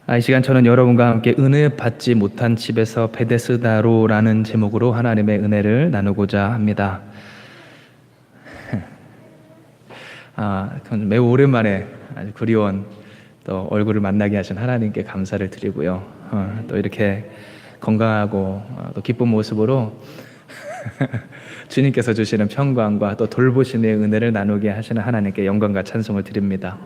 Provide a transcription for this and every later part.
이 시간 저는 여러분과 함께 은혜 받지 못한 집에서 베데스다로라는 제목으로 하나님의 은혜를 나누고자 합니다. 매우 오랜만에 아주 그리운 또 얼굴을 만나게 하신 하나님께 감사를 드리고요. 또 이렇게 건강하고 또 기쁜 모습으로 주님께서 주시는 평강과 또 돌보심의 은혜를 나누게 하시는 하나님께 영광과 찬송을 드립니다.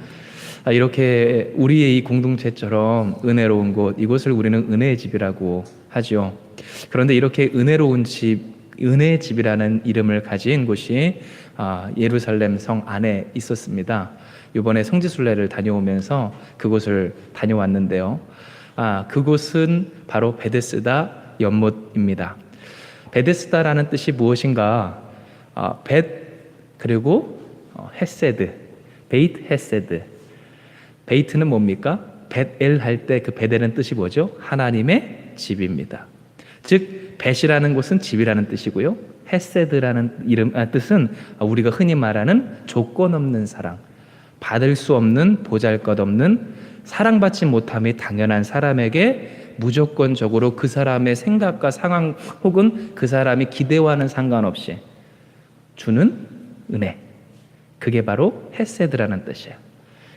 이렇게 우리의 이 공동체처럼 은혜로운 곳, 이곳을 우리는 은혜의 집이라고 하죠. 그런데 이렇게 은혜로운 집, 은혜의 집이라는 이름을 가진 곳이 예루살렘 성 안에 있었습니다. 이번에 성지순례를 다녀오면서 그곳을 다녀왔는데요. 그곳은 바로 베데스다 연못입니다. 베데스다라는 뜻이 무엇인가? 벳 그리고 헤세드, 베이트 헤세드. 베이트는 뭡니까? 벳엘 할 때 그 베델은 뜻이 뭐죠? 하나님의 집입니다. 즉 벳이라는 곳은 집이라는 뜻이고요. 헤세드라는 뜻은 우리가 흔히 말하는 조건 없는 사랑, 받을 수 없는 보잘것없는 사랑받지 못함이 당연한 사람에게 무조건적으로 그 사람의 생각과 상황 혹은 그 사람이 기대와는 상관없이 주는 은혜, 그게 바로 헤세드라는 뜻이에요.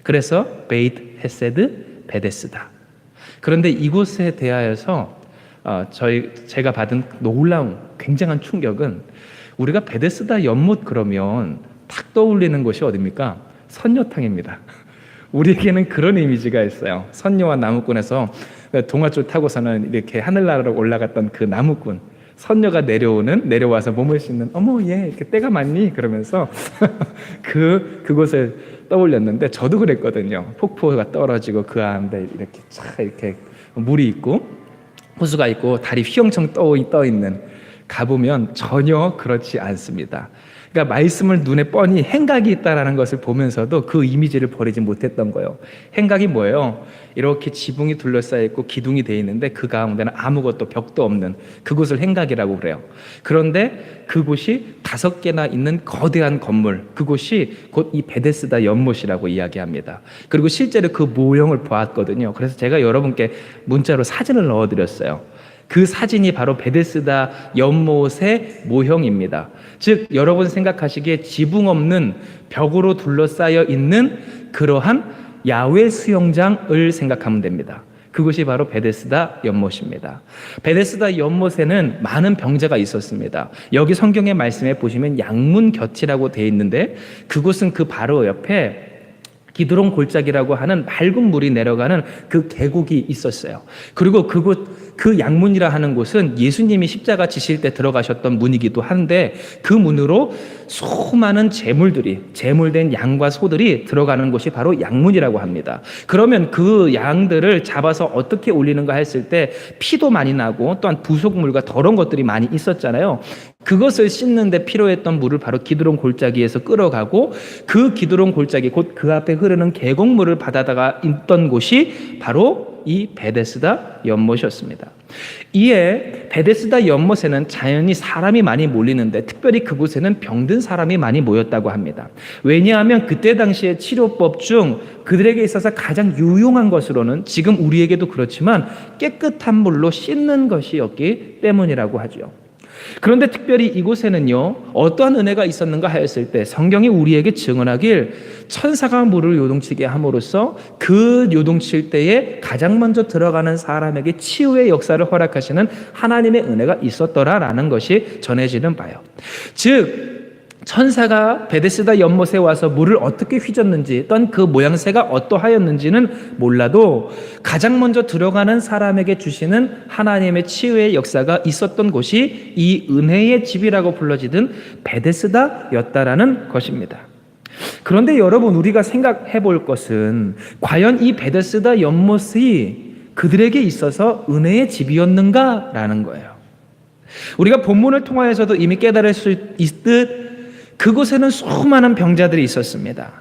그래서 베이트 헤세드 베데스다. 그런데 이곳에 대하여서 제가 받은 놀라운 굉장한 충격은, 우리가 베데스다 연못 그러면 탁 떠올리는 곳이 어디입니까? 선녀탕입니다. 우리에게는 그런 이미지가 있어요. 선녀와 나무꾼에서 동아줄 타고서는 이렇게 하늘나라로 올라갔던 그 나무꾼, 선녀가 내려와서 몸을 씻는, 어머 얘 이렇게 때가 많니? 그러면서 그곳을 떠올렸는데, 저도 그랬거든요. 폭포가 떨어지고 그 안에 이렇게 물이 있고 호수가 있고 달이 휘영청 떠 있는, 가보면 전혀 그렇지 않습니다. 그러니까 말씀을 눈에 뻔히 행각이 있다라는 것을 보면서도 그 이미지를 버리지 못했던 거예요. 행각이 뭐예요? 이렇게 지붕이 둘러싸여 있고 기둥이 되어 있는데 그 가운데는 아무것도 벽도 없는 그곳을 행각이라고 그래요. 그런데 그곳이 5개나 있는 거대한 건물, 그곳이 곧 이 베데스다 연못이라고 이야기합니다. 그리고 실제로 그 모형을 보았거든요. 그래서 제가 여러분께 문자로 사진을 넣어드렸어요. 그 사진이 바로 베데스다 연못의 모형입니다. 즉 여러분 생각하시기에 지붕 없는 벽으로 둘러싸여 있는 그러한 야외 수영장을 생각하면 됩니다. 그것이 바로 베데스다 연못입니다. 베데스다 연못에는 많은 병자가 있었습니다. 여기 성경의 말씀에 보시면 양문 곁이라고 되어 있는데, 그곳은 그 바로 옆에 기드론 골짜기라고 하는 맑은 물이 내려가는 그 계곡이 있었어요. 그리고 그 양문이라 하는 곳은 예수님이 십자가 지실 때 들어가셨던 문이기도 한데, 그 문으로 수많은 제물된 양과 소들이 들어가는 곳이 바로 양문이라고 합니다. 그러면 그 양들을 잡아서 어떻게 올리는가 했을 때 피도 많이 나고 또한 부속물과 더러운 것들이 많이 있었잖아요. 그것을 씻는데 필요했던 물을 바로 기드론 골짜기에서 끌어가고, 그 기드론 골짜기 곧 그 앞에 흐르는 계곡물을 받아다가 있던 곳이 바로 이 베데스다 연못이었습니다. 이에 베데스다 연못에는 자연히 사람이 많이 몰리는데, 특별히 그곳에는 병든 사람이 많이 모였다고 합니다. 왜냐하면 그때 당시의 치료법 중 그들에게 있어서 가장 유용한 것으로는, 지금 우리에게도 그렇지만 깨끗한 물로 씻는 것이었기 때문이라고 하죠. 그런데 특별히 이곳에는요, 어떠한 은혜가 있었는가 하였을 때 성경이 우리에게 증언하길, 천사가 물을 요동치게 함으로써 그 요동칠 때에 가장 먼저 들어가는 사람에게 치유의 역사를 허락하시는 하나님의 은혜가 있었더라라는 것이 전해지는 바요. 즉 천사가 베데스다 연못에 와서 물을 어떻게 휘젓는지, 또한 그 모양새가 어떠하였는지는 몰라도 가장 먼저 들어가는 사람에게 주시는 하나님의 치유의 역사가 있었던 곳이 이 은혜의 집이라고 불러지던 베데스다였다라는 것입니다. 그런데 여러분, 우리가 생각해 볼 것은, 과연 이 베데스다 연못이 그들에게 있어서 은혜의 집이었는가라는 거예요. 우리가 본문을 통하여서도 이미 깨달을 수 있듯 그곳에는 수많은 병자들이 있었습니다.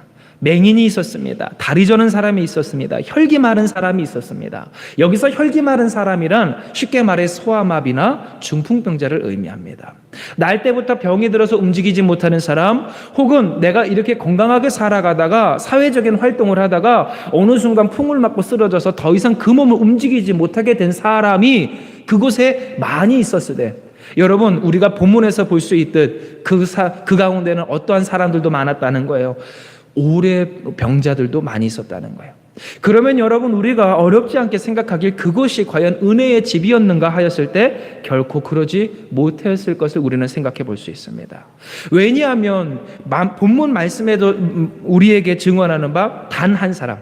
맹인이 있었습니다. 다리 저는 사람이 있었습니다. 혈기 마른 사람이 있었습니다. 여기서 혈기 마른 사람이란 쉽게 말해 소아마비나 중풍병자를 의미합니다. 날 때부터 병이 들어서 움직이지 못하는 사람, 혹은 내가 이렇게 건강하게 살아가다가 사회적인 활동을 하다가 어느 순간 풍을 맞고 쓰러져서 더 이상 그 몸을 움직이지 못하게 된 사람이 그곳에 많이 있었으되, 여러분, 우리가 본문에서 볼 수 있듯 그 가운데는 어떠한 사람들도 많았다는 거예요. 오래 병자들도 많이 있었다는 거예요. 그러면 여러분, 우리가 어렵지 않게 생각하길 그것이 과연 은혜의 집이었는가 하였을 때 결코 그러지 못했을 것을 우리는 생각해 볼 수 있습니다. 왜냐하면 본문 말씀에도 우리에게 증언하는 바 단 한 사람,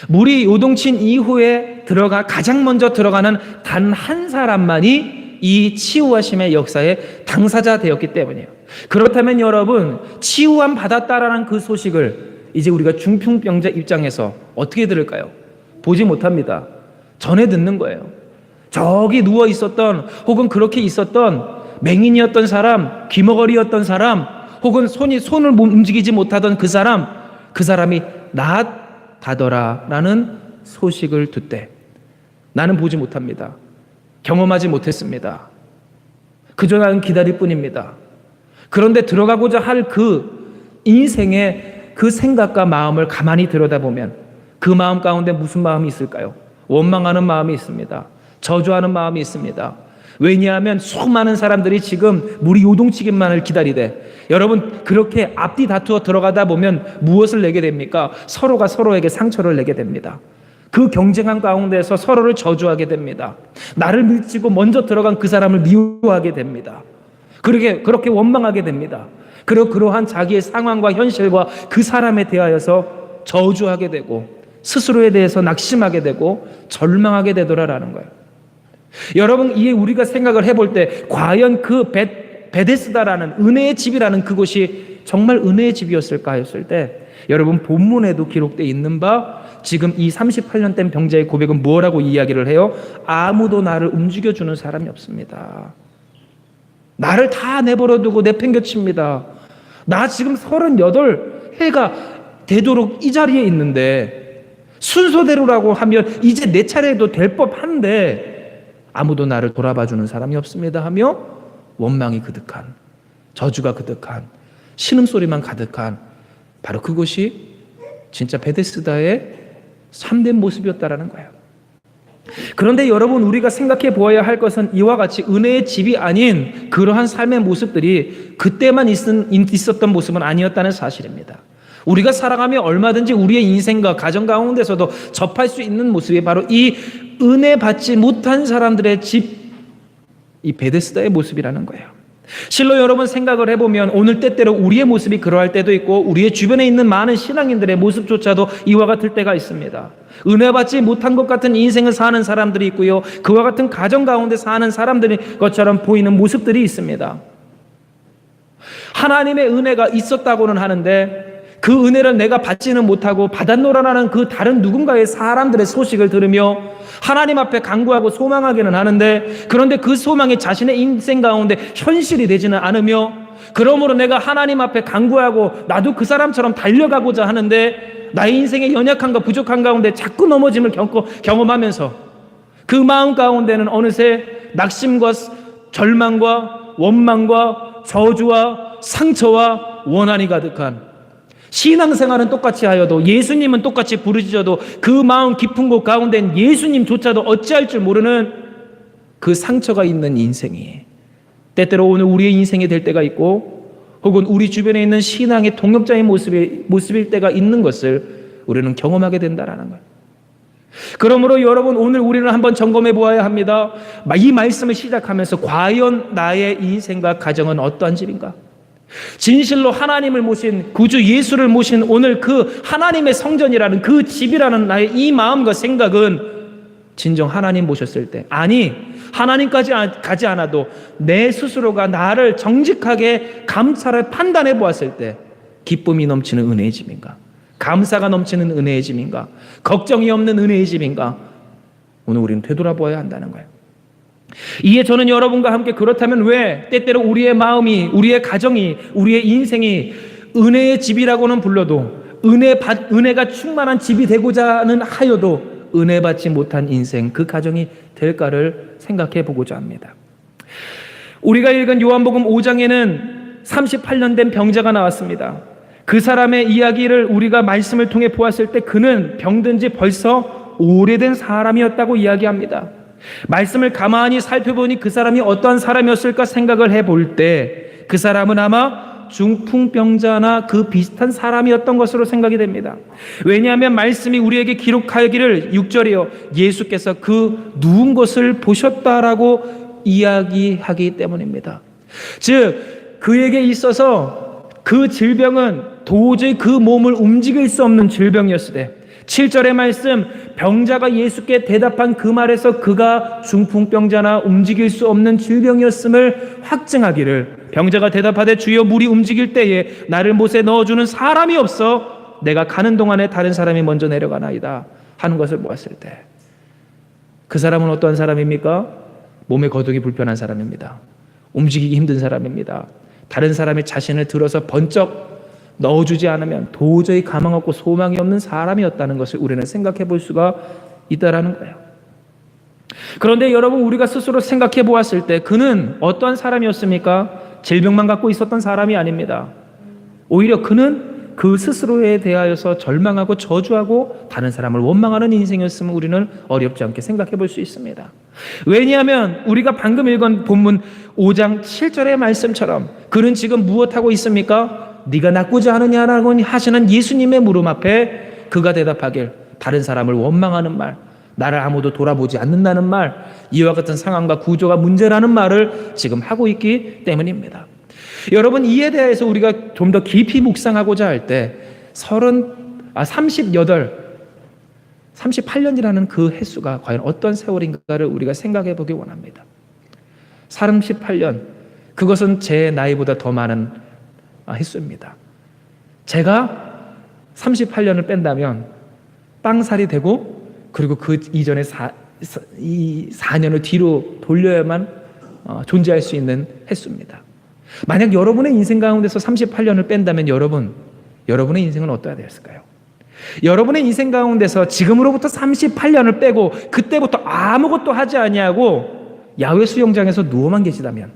물이 요동친 이후에 가장 먼저 들어가는 단 한 사람만이 이 치유하심의 역사의 당사자 되었기 때문이에요. 그렇다면 여러분, 치유함 받았다라는 그 소식을 이제 우리가 중풍병자 입장에서 어떻게 들을까요? 보지 못합니다. 전해 듣는 거예요. 저기 누워 있었던, 혹은 그렇게 있었던 맹인이었던 사람, 귀머거리였던 사람, 혹은 손을 움직이지 못하던 그 사람이 나았다더라라는 소식을 듣되 나는 보지 못합니다. 경험하지 못했습니다. 그저 나는 기다릴 뿐입니다. 그런데 들어가고자 할 그 인생의 그 생각과 마음을 가만히 들여다보면 그 마음 가운데 무슨 마음이 있을까요? 원망하는 마음이 있습니다. 저주하는 마음이 있습니다. 왜냐하면 수많은 사람들이 지금 물이 요동치기만을 기다리되, 여러분, 그렇게 앞뒤 다투어 들어가다 보면 무엇을 내게 됩니까? 서로가 서로에게 상처를 내게 됩니다. 그 경쟁한 가운데서 서로를 저주하게 됩니다. 나를 밀치고 먼저 들어간 그 사람을 미워하게 됩니다. 그렇게 원망하게 됩니다. 그리고 그러한 자기의 상황과 현실과 그 사람에 대하여서 저주하게 되고 스스로에 대해서 낙심하게 되고 절망하게 되더라라는 거예요. 여러분, 이에 우리가 생각을 해볼 때 과연 그 베데스다라는 은혜의 집이라는 그곳이 정말 은혜의 집이었을까 했을 때, 여러분, 본문에도 기록되어 있는 바 지금 이 38년 된 병자의 고백은 뭐라고 이야기를 해요? 아무도 나를 움직여주는 사람이 없습니다. 나를 다 내버려두고 내팽겨칩니다. 나 지금 38해가 되도록 이 자리에 있는데, 순서대로라고 하면 이제 내 차례도 될 법한데 아무도 나를 돌아봐주는 사람이 없습니다 하며 원망이 그득한, 저주가 그득한, 신음소리만 가득한 바로 그것이 진짜 베데스다의 참된 모습이었다라는 거예요. 그런데 여러분, 우리가 생각해 보아야 할 것은 이와 같이 은혜의 집이 아닌 그러한 삶의 모습들이 그때만 있었던 모습은 아니었다는 사실입니다. 우리가 살아가며 얼마든지 우리의 인생과 가정 가운데서도 접할 수 있는 모습이 바로 이 은혜 받지 못한 사람들의 집, 이 베데스다의 모습이라는 거예요. 실로 여러분, 생각을 해보면 오늘 때때로 우리의 모습이 그러할 때도 있고 우리의 주변에 있는 많은 신앙인들의 모습조차도 이와 같을 때가 있습니다. 은혜 받지 못한 것 같은 인생을 사는 사람들이 있고요, 그와 같은 가정 가운데 사는 사람들인 것처럼 보이는 모습들이 있습니다. 하나님의 은혜가 있었다고는 하는데 그 은혜를 내가 받지는 못하고 받았노라라는 그 다른 누군가의 사람들의 소식을 들으며 하나님 앞에 간구하고 소망하기는 하는데, 그런데 그 소망이 자신의 인생 가운데 현실이 되지는 않으며, 그러므로 내가 하나님 앞에 간구하고 나도 그 사람처럼 달려가고자 하는데 나의 인생의 연약함과 부족한 가운데 자꾸 넘어짐을 경험하면서 그 마음 가운데는 어느새 낙심과 절망과 원망과 저주와 상처와 원한이 가득한, 신앙생활은 똑같이 하여도 예수님은 똑같이 부르짖어도 그 마음 깊은 곳 가운데는 예수님조차도 어찌할 줄 모르는 그 상처가 있는 인생이 때때로 오늘 우리의 인생이 될 때가 있고, 혹은 우리 주변에 있는 신앙의 동역자의 모습일 때가 있는 것을 우리는 경험하게 된다라는 거예요. 그러므로 여러분, 오늘 우리는 한번 점검해 보아야 합니다. 이 말씀을 시작하면서 과연 나의 인생과 가정은 어떠한 집인가? 진실로 하나님을 모신 구주 예수를 모신 오늘 그 하나님의 성전이라는 그 집이라는 나의 이 마음과 생각은 진정 하나님 모셨을 때, 아니 하나님까지 가지 않아도 내 스스로가 나를 정직하게 감찰을 판단해 보았을 때 기쁨이 넘치는 은혜의 집인가? 감사가 넘치는 은혜의 집인가? 걱정이 없는 은혜의 집인가? 오늘 우리는 되돌아보아야 한다는 거예요. 이에 저는 여러분과 함께, 그렇다면 왜 때때로 우리의 마음이, 우리의 가정이, 우리의 인생이 은혜의 집이라고는 불러도 은혜가 충만한 집이 되고자는 하여도 은혜 받지 못한 인생, 그 가정이 될까를 생각해 보고자 합니다. 우리가 읽은 요한복음 5장에는 38년 된 병자가 나왔습니다. 그 사람의 이야기를 우리가 말씀을 통해 보았을 때 그는 병든 지 벌써 오래된 사람이었다고 이야기합니다. 말씀을 가만히 살펴보니 그 사람이 어떤 사람이었을까 생각을 해볼 때 그 사람은 아마 중풍병자나 그 비슷한 사람이었던 것으로 생각이 됩니다. 왜냐하면 말씀이 우리에게 기록하기를 6절이요, 예수께서 그 누운 것을 보셨다라고 이야기하기 때문입니다. 즉 그에게 있어서 그 질병은 도저히 그 몸을 움직일 수 없는 질병이었으되 7절의 말씀, 병자가 예수께 대답한 그 말에서 그가 중풍병자나 움직일 수 없는 질병이었음을 확증하기를, 병자가 대답하되 주여 물이 움직일 때에 나를 못에 넣어주는 사람이 없어 내가 가는 동안에 다른 사람이 먼저 내려가나이다 하는 것을 보았을 때, 그 사람은 어떠한 사람입니까? 몸의 거동이 불편한 사람입니다. 움직이기 힘든 사람입니다. 다른 사람의 자신을 들어서 번쩍 넣어주지 않으면 도저히 가망 없고 소망이 없는 사람이었다는 것을 우리는 생각해 볼 수가 있다라는 거예요. 그런데 여러분, 우리가 스스로 생각해 보았을 때 그는 어떠한 사람이었습니까? 질병만 갖고 있었던 사람이 아닙니다. 오히려 그는 그 스스로에 대하여서 절망하고 저주하고 다른 사람을 원망하는 인생이었음을 우리는 어렵지 않게 생각해 볼 수 있습니다. 왜냐하면 우리가 방금 읽은 본문 5장 7절의 말씀처럼 그는 지금 무엇하고 있습니까? 네가 낫고자 하느냐라고 하시는 예수님의 물음 앞에 그가 대답하길, 다른 사람을 원망하는 말, 나를 아무도 돌아보지 않는다는 말, 이와 같은 상황과 구조가 문제라는 말을 지금 하고 있기 때문입니다. 여러분, 이에 대해서 우리가 좀 더 깊이 묵상하고자 할 때 38년이라는 그 횟수가 과연 어떤 세월인가를 우리가 생각해 보기 원합니다. 38년, 그것은 제 나이보다 더 많은 횟수입니다. 제가 38년을 뺀다면 빵살이 되고, 그리고 그 이전에 4년을 뒤로 돌려야만 존재할 수 있는 횟수입니다. 만약 여러분의 인생 가운데서 38년을 뺀다면 여러분의 인생은 어떠해야 되었을까요? 여러분의 인생 가운데서 지금으로부터 38년을 빼고 그때부터 아무것도 하지 아니하고 야외 수영장에서 누워만 계시다면,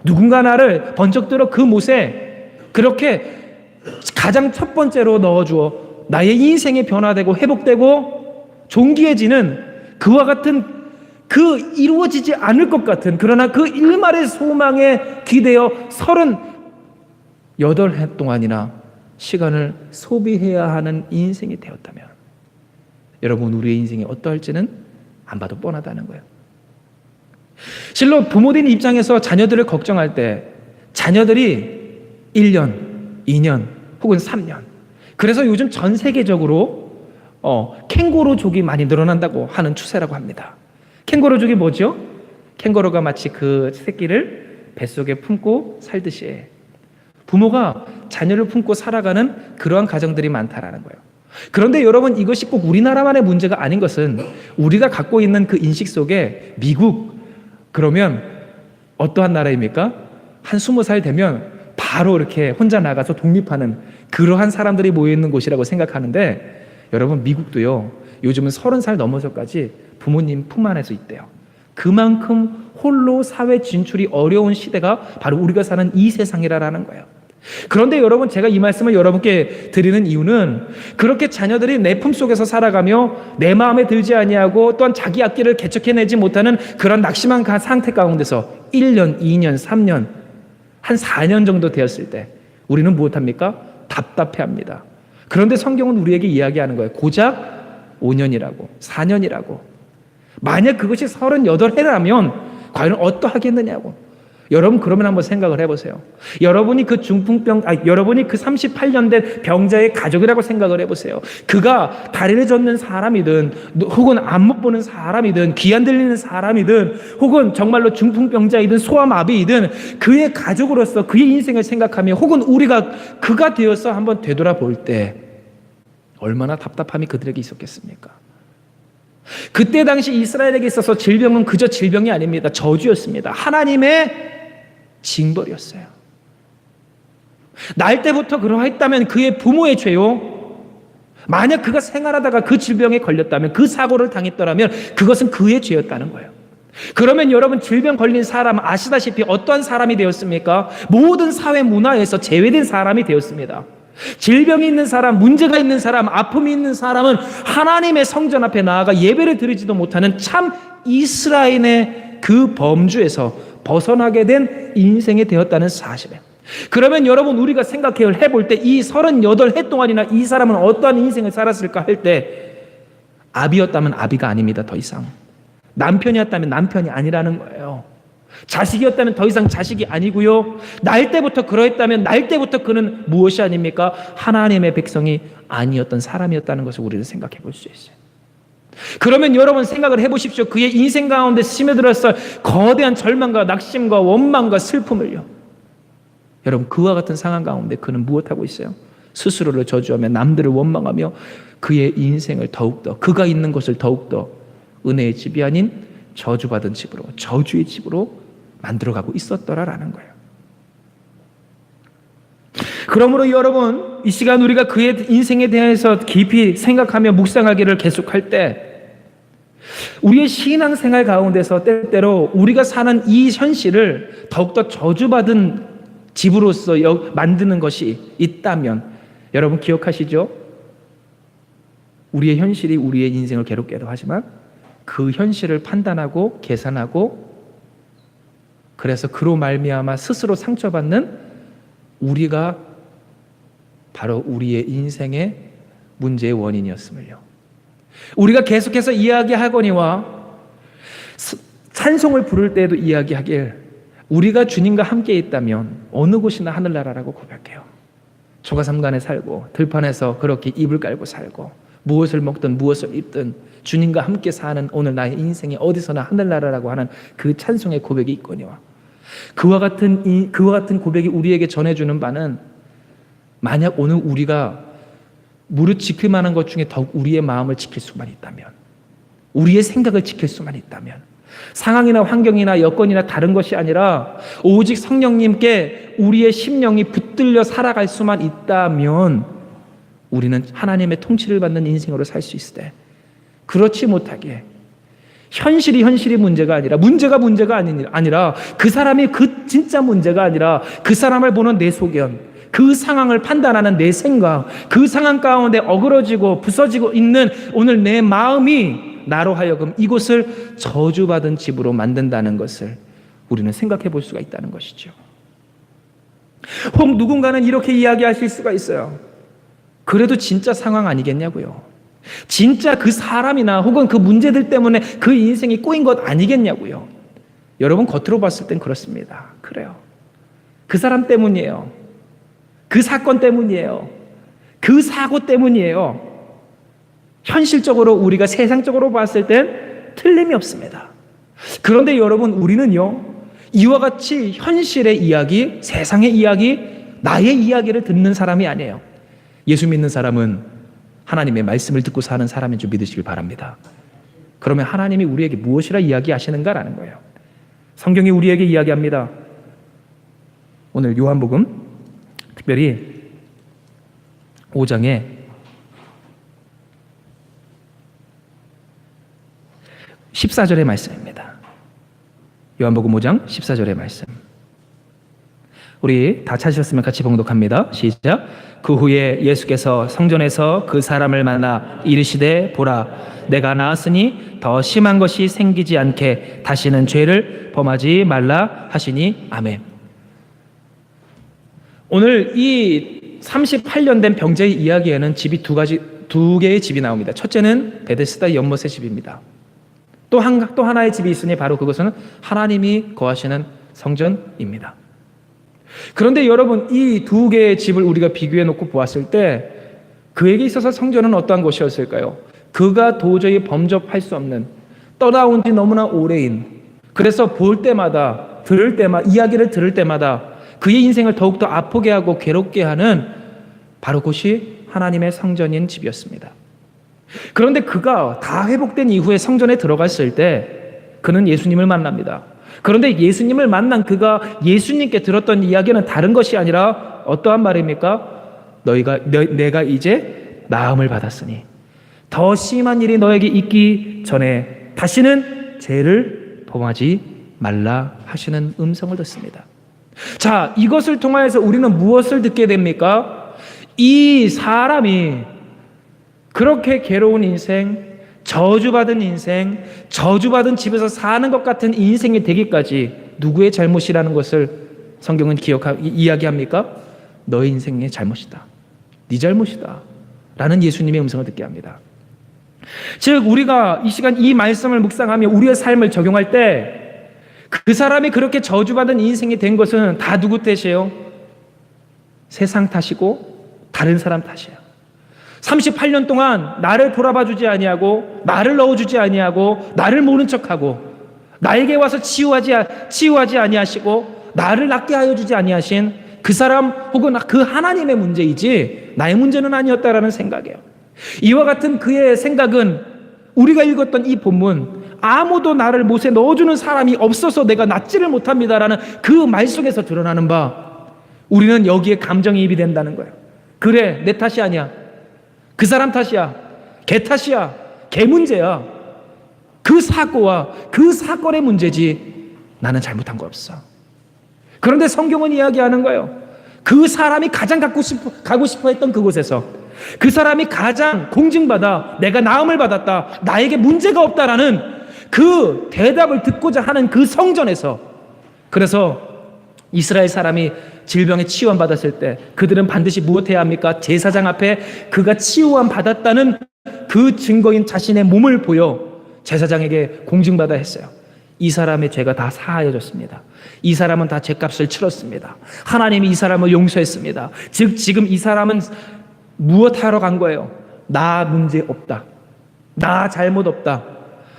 누군가 나를 번쩍 들어 그 못에 그렇게 가장 첫 번째로 넣어주어 나의 인생이 변화되고 회복되고 존귀해지는 그와 같은, 그 이루어지지 않을 것 같은, 그러나 그 일말의 소망에 기대어 38해 동안이나 시간을 소비해야 하는 인생이 되었다면, 여러분, 우리의 인생이 어떠할지는 안 봐도 뻔하다는 거예요. 실로 부모된 입장에서 자녀들을 걱정할 때 자녀들이 1년, 2년 혹은 3년, 그래서 요즘 전 세계적으로 캥거루족이 많이 늘어난다고 하는 추세라고 합니다. 캥거루족이 뭐죠? 캥거루가 마치 그 새끼를 뱃속에 품고 살듯이 부모가 자녀를 품고 살아가는 그러한 가정들이 많다라는 거예요. 그런데 여러분, 이것이 꼭 우리나라만의 문제가 아닌 것은 우리가 갖고 있는 그 인식 속에 미국, 그러면 어떠한 나라입니까? 한 20살 되면 바로 이렇게 혼자 나가서 독립하는 그러한 사람들이 모여있는 곳이라고 생각하는데, 여러분, 미국도요, 요즘은 30살 넘어서까지 부모님 품 안에서 있대요. 그만큼 홀로 사회 진출이 어려운 시대가 바로 우리가 사는 이 세상이라는 거예요. 그런데 여러분, 제가 이 말씀을 여러분께 드리는 이유는, 그렇게 자녀들이 내 품속에서 살아가며 내 마음에 들지 아니하고 또한 자기 앞길을 개척해내지 못하는 그런 낙심한 상태 가운데서 1년, 2년, 3년, 한 4년 정도 되었을 때 우리는 무엇합니까? 답답해합니다. 그런데 성경은 우리에게 이야기하는 거예요. 고작 5년이라고, 4년이라고. 만약 그것이 38해라면 과연 어떠하겠느냐고. 여러분, 그러면 한번 생각을 해보세요. 여러분이 그 여러분이 그 38년 된 병자의 가족이라고 생각을 해보세요. 그가 다리를 젓는 사람이든, 혹은 안 못 보는 사람이든, 귀 안 들리는 사람이든, 혹은 정말로 중풍병자이든 소아마비이든, 그의 가족으로서 그의 인생을 생각하며, 혹은 우리가 그가 되어서 한번 되돌아볼 때 얼마나 답답함이 그들에게 있었겠습니까? 그때 당시 이스라엘에게 있어서 질병은 그저 질병이 아닙니다. 저주였습니다. 하나님의 징벌이었어요. 날 때부터 그러했다면 그의 부모의 죄요, 만약 그가 생활하다가 그 질병에 걸렸다면, 그 사고를 당했더라면 그것은 그의 죄였다는 거예요. 그러면 여러분, 질병 걸린 사람 아시다시피 어떠한 사람이 되었습니까? 모든 사회 문화에서 제외된 사람이 되었습니다. 질병이 있는 사람, 문제가 있는 사람, 아픔이 있는 사람은 하나님의 성전 앞에 나아가 예배를 드리지도 못하는 참 이스라엘의 그 범주에서 벗어나게 된 인생이 되었다는 사실에, 그러면 여러분, 우리가 생각해 볼 때 이 38해 동안이나 이 사람은 어떠한 인생을 살았을까 할 때, 아비였다면 아비가 아닙니다. 더 이상 남편이었다면 남편이 아니라는 거예요. 자식이었다면 더 이상 자식이 아니고요, 날 때부터 그러했다면 날 때부터 그는 무엇이 아닙니까? 하나님의 백성이 아니었던 사람이었다는 것을 우리는 생각해 볼 수 있어요. 그러면 여러분, 생각을 해보십시오. 그의 인생 가운데 스며들었을 거대한 절망과 낙심과 원망과 슬픔을요, 여러분, 그와 같은 상황 가운데 그는 무엇하고 있어요? 스스로를 저주하며 남들을 원망하며 그의 인생을 더욱더, 그가 있는 곳을 더욱더 은혜의 집이 아닌 저주받은 집으로, 저주의 집으로 만들어가고 있었더라라는 거예요. 그러므로 여러분, 이 시간 우리가 그의 인생에 대해서 깊이 생각하며 묵상하기를 계속할 때, 우리의 신앙생활 가운데서 때때로 우리가 사는 이 현실을 더욱더 저주받은 집으로서 만드는 것이 있다면, 여러분 기억하시죠? 우리의 현실이 우리의 인생을 괴롭게도 하지만 그 현실을 판단하고 계산하고, 그래서 그로 말미암아 스스로 상처받는 우리가 바로 우리의 인생의 문제의 원인이었음을요, 우리가 계속해서 이야기하거니와 찬송을 부를 때에도 이야기하길, 우리가 주님과 함께 있다면 어느 곳이나 하늘나라라고 고백해요. 초가삼간에 살고 들판에서 그렇게 이불 깔고 살고 무엇을 먹든 무엇을 입든 주님과 함께 사는 오늘 나의 인생이 어디서나 하늘나라라고 하는 그 찬송의 고백이 있거니와, 그와 같은 고백이 우리에게 전해주는 바는, 만약 오늘 우리가 무릇 지킬 만한 것 중에 더욱 우리의 마음을 지킬 수만 있다면, 우리의 생각을 지킬 수만 있다면, 상황이나 환경이나 여건이나 다른 것이 아니라 오직 성령님께 우리의 심령이 붙들려 살아갈 수만 있다면 우리는 하나님의 통치를 받는 인생으로 살 수 있을 때, 그렇지 못하게 현실이 문제가 아니라, 문제가 아니라 그 사람이 그 진짜 문제가 아니라 그 사람을 보는 내 소견, 그 상황을 판단하는 내 생각, 그 상황 가운데 어그러지고 부서지고 있는 오늘 내 마음이 나로 하여금 이곳을 저주받은 집으로 만든다는 것을 우리는 생각해 볼 수가 있다는 것이죠. 혹 누군가는 이렇게 이야기하실 수가 있어요. 그래도 진짜 상황 아니겠냐고요. 진짜 그 사람이나 혹은 그 문제들 때문에 그 인생이 꼬인 것 아니겠냐고요. 여러분, 겉으로 봤을 땐 그렇습니다. 그래요. 그 사람 때문이에요. 그 사건 때문이에요. 그 사고 때문이에요. 현실적으로 우리가 세상적으로 봤을 땐 틀림이 없습니다. 그런데 여러분, 우리는요, 이와 같이 현실의 이야기, 세상의 이야기, 나의 이야기를 듣는 사람이 아니에요. 예수 믿는 사람은 하나님의 말씀을 듣고 사는 사람인 줄 믿으시길 바랍니다. 그러면 하나님이 우리에게 무엇이라 이야기하시는가라는 거예요. 성경이 우리에게 이야기합니다. 오늘 요한복음 특별히 5장에 14절의 말씀입니다. 요한복음 5장 14절의 말씀. 우리 다 찾으셨으면 같이 봉독합니다. 시작. 그 후에 예수께서 성전에서 그 사람을 만나 이르시되, 보라, 내가 나았으니 더 심한 것이 생기지 않게 다시는 죄를 범하지 말라 하시니. 아멘. 오늘 이 38년 된 병자의 이야기에는 집이 두 개의 집이 나옵니다. 첫째는 베데스다 연못의 집입니다. 또 하나의 집이 있으니 바로 그것은 하나님이 거하시는 성전입니다. 그런데 여러분, 이 두 개의 집을 우리가 비교해 놓고 보았을 때 그에게 있어서 성전은 어떠한 곳이었을까요? 그가 도저히 범접할 수 없는, 떠나온 지 너무나 오래인, 그래서 볼 때마다 이야기를 들을 때마다 그의 인생을 더욱더 아프게 하고 괴롭게 하는 바로 그것이 하나님의 성전인 집이었습니다. 그런데 그가 다 회복된 이후에 성전에 들어갔을 때 그는 예수님을 만납니다. 그런데 예수님을 만난 그가 예수님께 들었던 이야기는 다른 것이 아니라 어떠한 말입니까? 내가 이제 나음을 받았으니 더 심한 일이 너에게 있기 전에 다시는 죄를 범하지 말라 하시는 음성을 듣습니다. 자, 이것을 통하여서 우리는 무엇을 듣게 됩니까? 이 사람이 그렇게 괴로운 인생, 저주받은 인생, 저주받은 집에서 사는 것 같은 인생이 되기까지 누구의 잘못이라는 것을 성경은 이야기합니까? 너의 인생의 잘못이다. 네 잘못이다. 라는 예수님의 음성을 듣게 합니다. 즉 우리가 이 시간 이 말씀을 묵상하며 우리의 삶을 적용할 때 그 사람이 그렇게 저주받은 인생이 된 것은 다 누구 탓이에요? 세상 탓이고 다른 사람 탓이에요. 38년 동안 나를 돌아봐주지 아니하고 나를 넣어주지 아니하고 나를 모른 척하고 나에게 와서 치유하지 아니하시고 나를 낫게 하여 주지 아니하신 그 사람 혹은 그 하나님의 문제이지 나의 문제는 아니었다라는 생각이에요. 이와 같은 그의 생각은 우리가 읽었던 이 본문 아무도 나를 못에 넣어주는 사람이 없어서 내가 낫지를 못합니다라는 그 말 속에서 드러나는 바 우리는 여기에 감정이입이 된다는 거예요. 그래 내 탓이 아니야. 그 사람 탓이야. 걔 탓이야. 걔 문제야. 그 사고와 그 사건의 문제지 나는 잘못한 거 없어. 그런데 성경은 이야기하는 거예요. 그 사람이 가장 가고 싶어 했던 그곳에서 그 사람이 가장 공증받아 내가 나음을 받았다. 나에게 문제가 없다라는 그 대답을 듣고자 하는 그 성전에서 그래서 이스라엘 사람이 질병에 치유함 받았을 때 그들은 반드시 무엇해야 합니까? 제사장 앞에 그가 치유함 받았다는 그 증거인 자신의 몸을 보여 제사장에게 공증받아 했어요. 이 사람의 죄가 다 사하여졌습니다. 이 사람은 다 죄값을 치렀습니다. 하나님이 이 사람을 용서했습니다. 즉 지금 이 사람은 무엇 하러 간 거예요? 나 문제 없다. 나 잘못 없다.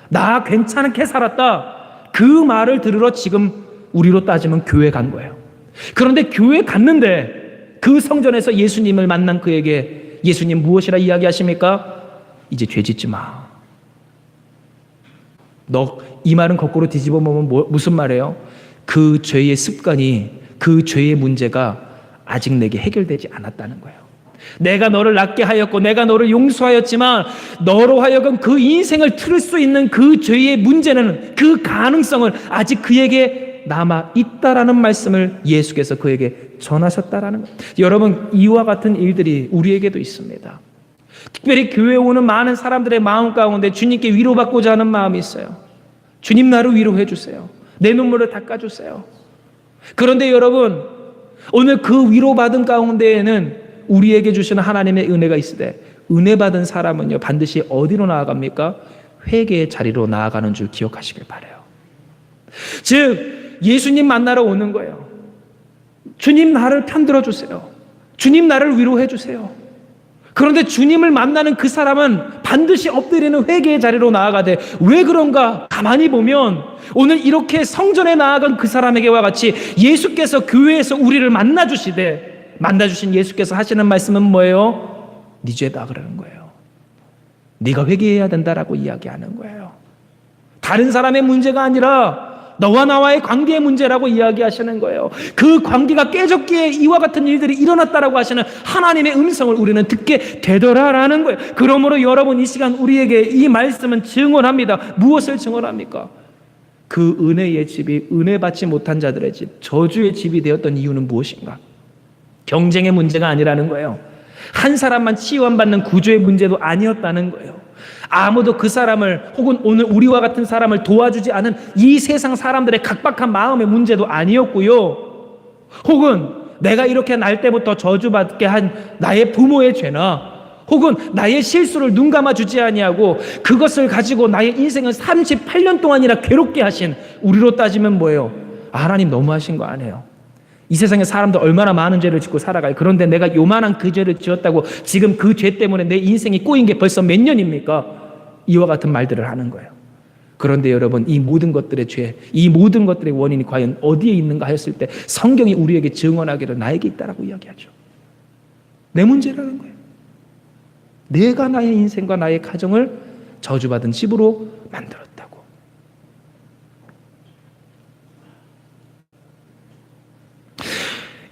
나 괜찮게 살았다. 그 말을 들으러 지금 우리로 따지면 교회 간 거예요. 그런데 교회 갔는데 그 성전에서 예수님을 만난 그에게 예수님 무엇이라 이야기하십니까? 이제 죄 짓지 마. 너 이 말은 거꾸로 뒤집어 보면 무슨 말이에요? 그 죄의 습관이 그 죄의 문제가 아직 내게 해결되지 않았다는 거예요. 내가 너를 낫게 하였고 내가 너를 용서하였지만 너로 하여금 그 인생을 틀을 수 있는 그 죄의 문제는 그 가능성은 아직 그에게 남아 있다라는 말씀을 예수께서 그에게 전하셨다라는 거예요. 여러분 이와 같은 일들이 우리에게도 있습니다. 특별히 교회에 오는 많은 사람들의 마음 가운데 주님께 위로받고자 하는 마음이 있어요. 주님 나를 위로해 주세요. 내 눈물을 닦아주세요. 그런데 여러분 오늘 그 위로받은 가운데에는 우리에게 주시는 하나님의 은혜가 있으되 은혜 받은 사람은요 반드시 어디로 나아갑니까? 회개의 자리로 나아가는 줄 기억하시길 바라요. 즉 예수님 만나러 오는 거예요. 주님 나를 편들어 주세요. 주님 나를 위로해 주세요. 그런데 주님을 만나는 그 사람은 반드시 엎드리는 회개의 자리로 나아가되 왜 그런가? 가만히 보면 오늘 이렇게 성전에 나아간 그 사람에게와 같이 예수께서 교회에서 우리를 만나주시되 만나주신 예수께서 하시는 말씀은 뭐예요? 네 죄다 그러는 거예요. 네가 회개해야 된다라고 이야기하는 거예요. 다른 사람의 문제가 아니라 너와 나와의 관계의 문제라고 이야기하시는 거예요. 그 관계가 깨졌기에 이와 같은 일들이 일어났다라고 하시는 하나님의 음성을 우리는 듣게 되더라라는 거예요. 그러므로 여러분 이 시간 우리에게 이 말씀은 증언합니다. 무엇을 증언합니까? 그 은혜의 집이 은혜 받지 못한 자들의 집, 저주의 집이 되었던 이유는 무엇인가? 경쟁의 문제가 아니라는 거예요. 한 사람만 치유받는 구조의 문제도 아니었다는 거예요. 아무도 그 사람을 혹은 오늘 우리와 같은 사람을 도와주지 않은 이 세상 사람들의 각박한 마음의 문제도 아니었고요. 혹은 내가 이렇게 날 때부터 저주받게 한 나의 부모의 죄나 혹은 나의 실수를 눈 감아주지 아니하고 그것을 가지고 나의 인생을 38년 동안이나 괴롭게 하신 우리로 따지면 뭐예요? 하나님 너무하신 거 아니에요. 이 세상에 사람들 얼마나 많은 죄를 짓고 살아가요. 그런데 내가 요만한 그 죄를 지었다고 지금 그 죄 때문에 내 인생이 꼬인 게 벌써 몇 년입니까? 이와 같은 말들을 하는 거예요. 그런데 여러분 이 모든 것들의 죄, 이 모든 것들의 원인이 과연 어디에 있는가 하였을 때 성경이 우리에게 증언하기를 나에게 있다라고 이야기하죠. 내 문제라는 거예요. 내가 나의 인생과 나의 가정을 저주받은 집으로 만들었다고.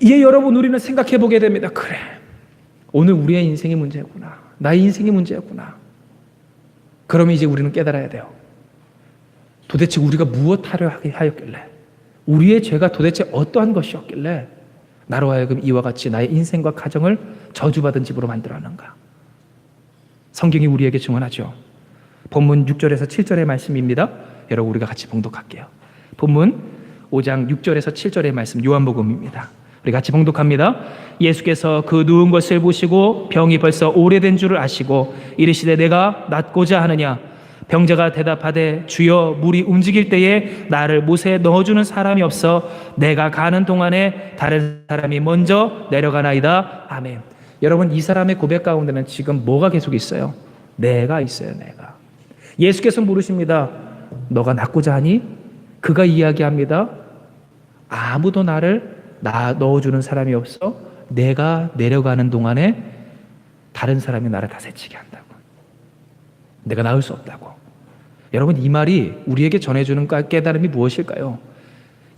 이에 여러분 우리는 생각해 보게 됩니다. 그래, 오늘 우리의 인생이 문제구나. 나의 인생이 문제였구나. 그러면 이제 우리는 깨달아야 돼요. 도대체 우리가 무엇하려 하였길래, 우리의 죄가 도대체 어떠한 것이었길래 나로 하여금 이와 같이 나의 인생과 가정을 저주받은 집으로 만들었는가. 성경이 우리에게 증언하죠. 본문 6절에서 7절의 말씀입니다. 여러분, 우리가 같이 봉독할게요. 본문 5장 6절에서 7절의 말씀, 요한복음입니다. 우리 같이 봉독합니다. 예수께서 그 누운 것을 보시고 병이 벌써 오래된 줄을 아시고 이르시되 내가 낫고자 하느냐. 병자가 대답하되 주여, 물이 움직일 때에 나를 못에 넣어주는 사람이 없어 내가 가는 동안에 다른 사람이 먼저 내려가나이다. 아멘. 여러분, 이 사람의 고백 가운데는 지금 뭐가 계속 있어요? 내가 있어요. 내가. 예수께서 물으십니다. 너가 낫고자 하니? 그가 이야기합니다. 아무도 나를 넣어주는 사람이 없어 내가 내려가는 동안에 다른 사람이 나를 다스치게 한다고. 내가 나을 수 없다고. 여러분, 이 말이 우리에게 전해주는 깨달음이 무엇일까요?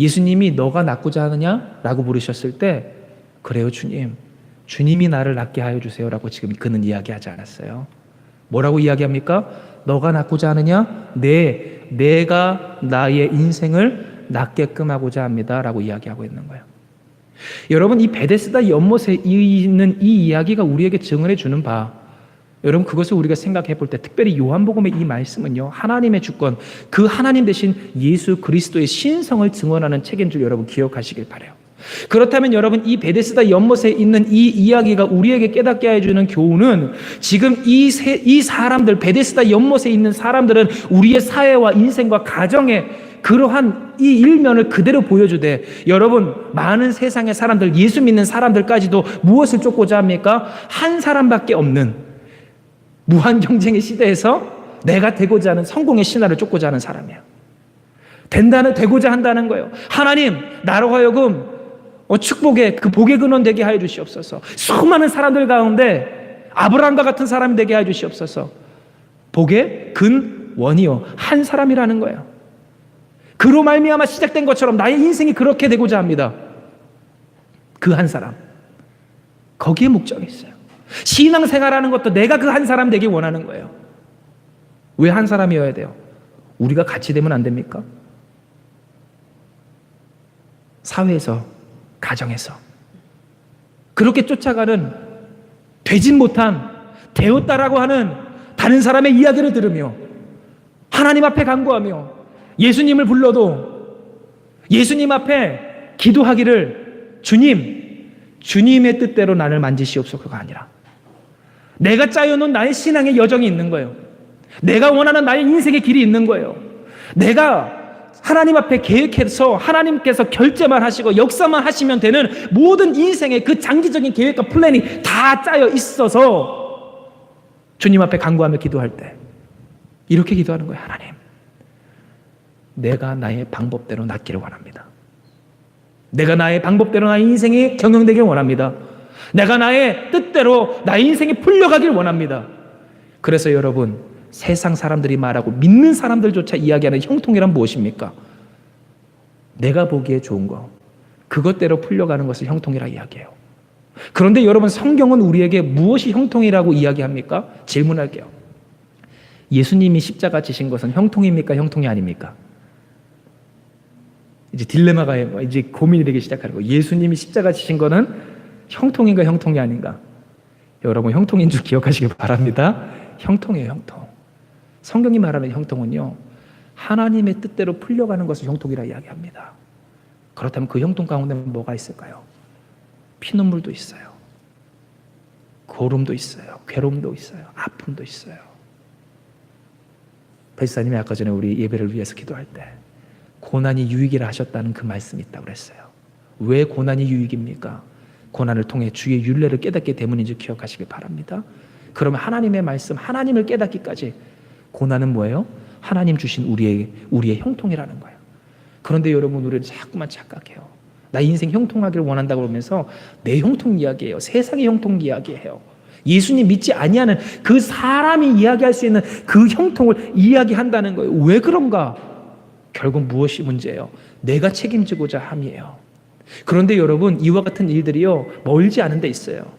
예수님이 너가 낫고자 하느냐? 라고 물으셨을 때, 그래요 주님, 주님이 나를 낫게 하여 주세요 라고 지금 그는 이야기하지 않았어요. 뭐라고 이야기합니까? 너가 낫고자 하느냐? 내가 나의 인생을 낫게끔 하고자 합니다 라고 이야기하고 있는 거예요. 여러분, 이 베데스다 연못에 있는 이 이야기가 우리에게 증언해 주는 바, 여러분, 그것을 우리가 생각해 볼 때, 특별히 요한복음의 이 말씀은요, 하나님의 주권, 그 하나님 대신 예수 그리스도의 신성을 증언하는 책인 줄 여러분 기억하시길 바라요. 그렇다면 여러분, 이 베데스다 연못에 있는 이 이야기가 우리에게 깨닫게 해주는 교훈은, 지금 이 사람들, 베데스다 연못에 있는 사람들은 우리의 사회와 인생과 가정에 그러한 이 일면을 그대로 보여주되, 여러분, 많은 세상의 사람들, 예수 믿는 사람들까지도 무엇을 쫓고자 합니까? 한 사람밖에 없는 무한 경쟁의 시대에서 내가 되고자 하는 성공의 신화를 쫓고자 하는 사람이에요. 되고자 한다는 거예요. 하나님, 나로 하여금 축복의 그 복의 근원 되게 하여 주시옵소서. 수많은 사람들 가운데 아브라함과 같은 사람이 되게 하여 주시옵소서. 복의 근원이요, 한 사람이라는 거예요. 그로 말미암아 시작된 것처럼 나의 인생이 그렇게 되고자 합니다. 그 한 사람, 거기에 목적이 있어요. 신앙생활하는 것도 내가 그 한 사람 되길 원하는 거예요. 왜 한 사람이어야 돼요? 우리가 같이 되면 안 됩니까? 사회에서, 가정에서 그렇게 쫓아가는, 되진 못한, 되었다라고 하는 다른 사람의 이야기를 들으며 하나님 앞에 간구하며 예수님을 불러도 예수님 앞에 기도하기를, 주님의 뜻대로 나를 만지시옵소서가 아니라 내가 짜여놓은 나의 신앙의 여정이 있는 거예요. 내가 원하는 나의 인생의 길이 있는 거예요. 내가 하나님 앞에 계획해서 하나님께서 결제만 하시고 역사만 하시면 되는 모든 인생의 그 장기적인 계획과 플랜이 다 짜여 있어서 주님 앞에 간구하며 기도할 때 이렇게 기도하는 거예요. 하나님, 내가 나의 방법대로 낫기를 원합니다. 내가 나의 방법대로 나의 인생이 경영되길 원합니다. 내가 나의 뜻대로 나의 인생이 풀려가길 원합니다. 그래서 여러분, 세상 사람들이 말하고 믿는 사람들조차 이야기하는 형통이란 무엇입니까? 내가 보기에 좋은 거, 그것대로 풀려가는 것을 형통이라 이야기해요. 그런데 여러분, 성경은 우리에게 무엇이 형통이라고 이야기합니까? 질문할게요. 예수님이 십자가 지신 것은 형통입니까? 형통이 아닙니까? 이제 딜레마가 이제 고민이 되기 시작하는 거예요. 예수님이 십자가 지신 거는 형통인가 형통이 아닌가? 여러분, 형통인 줄 기억하시길 바랍니다. 형통이에요, 형통. 성경이 말하는 형통은요, 하나님의 뜻대로 풀려가는 것을 형통이라 이야기합니다. 그렇다면 그 형통 가운데는 뭐가 있을까요? 피눈물도 있어요. 고름도 있어요. 괴로움도 있어요. 아픔도 있어요. 배지사님이 아까 전에 우리 예배를 위해서 기도할 때 고난이 유익이라 하셨다는 그 말씀이 있다고 그랬어요. 왜 고난이 유익입니까? 고난을 통해 주의 율례를 깨닫기 때문인지 기억하시길 바랍니다. 그러면 하나님의 말씀, 하나님을 깨닫기까지 고난은 뭐예요? 하나님 주신 우리의 형통이라는 거예요. 그런데 여러분, 우리는 자꾸만 착각해요. 나 인생 형통하기를 원한다고 그러면서 내 형통 이야기해요. 세상의 형통 이야기해요. 예수님 믿지 아니하는 그 사람이 이야기할 수 있는 그 형통을 이야기한다는 거예요. 왜 그런가? 결국 무엇이 문제예요? 내가 책임지고자 함이에요. 그런데 여러분, 이와 같은 일들이요, 멀지 않은 데 있어요.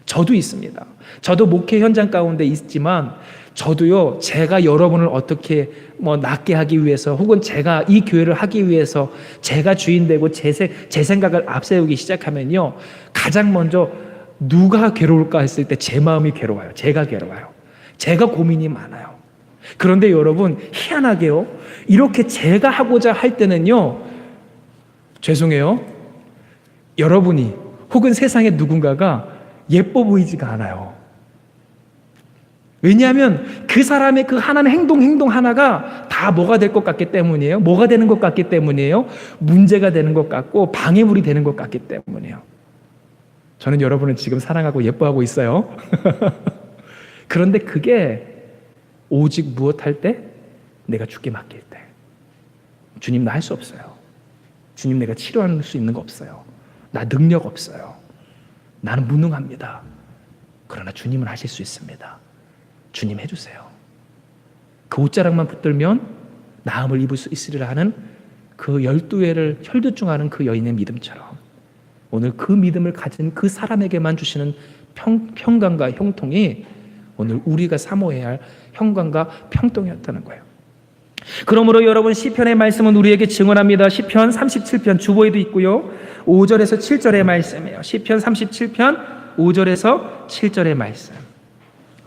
저도 있습니다. 저도 목회 현장 가운데 있지만 저도요, 제가 여러분을 어떻게 낫게 하기 위해서, 혹은 제가 이 교회를 하기 위해서 제가 주인 되고 제 생각을 앞세우기 시작하면요, 가장 먼저 누가 괴로울까 했을 때 제 마음이 괴로워요. 제가 괴로워요. 제가 고민이 많아요. 그런데 여러분, 희한하게요, 이렇게 제가 하고자 할 때는요, 죄송해요, 여러분이 혹은 세상의 누군가가 예뻐 보이지가 않아요. 왜냐하면 그 사람의 그 하나는 행동 하나가 다 뭐가 될 것 같기 때문이에요. 뭐가 되는 것 같기 때문이에요. 문제가 되는 것 같고 방해물이 되는 것 같기 때문이에요. 저는 여러분을 지금 사랑하고 예뻐하고 있어요. 그런데 그게 오직 무엇 할 때? 내가 죽게 맡길 때. 주님, 나 할 수 없어요. 주님, 내가 치료할 수 있는 거 없어요. 나 능력 없어요. 나는 무능합니다. 그러나 주님은 하실 수 있습니다. 주님 해주세요. 그 옷자락만 붙들면 나음을 입을 수 있으리라 하는 그 12회를 혈두증하는 그 여인의 믿음처럼 오늘 그 믿음을 가진 그 사람에게만 주시는 평강과 형통이 오늘 우리가 사모해야 할 평강과 평통이었다는 거예요. 그러므로 여러분, 시편의 말씀은 우리에게 증언합니다. 시편 37편 주보에도 있고요, 5절에서 7절의 말씀이에요. 시편 37편 5절에서 7절의 말씀,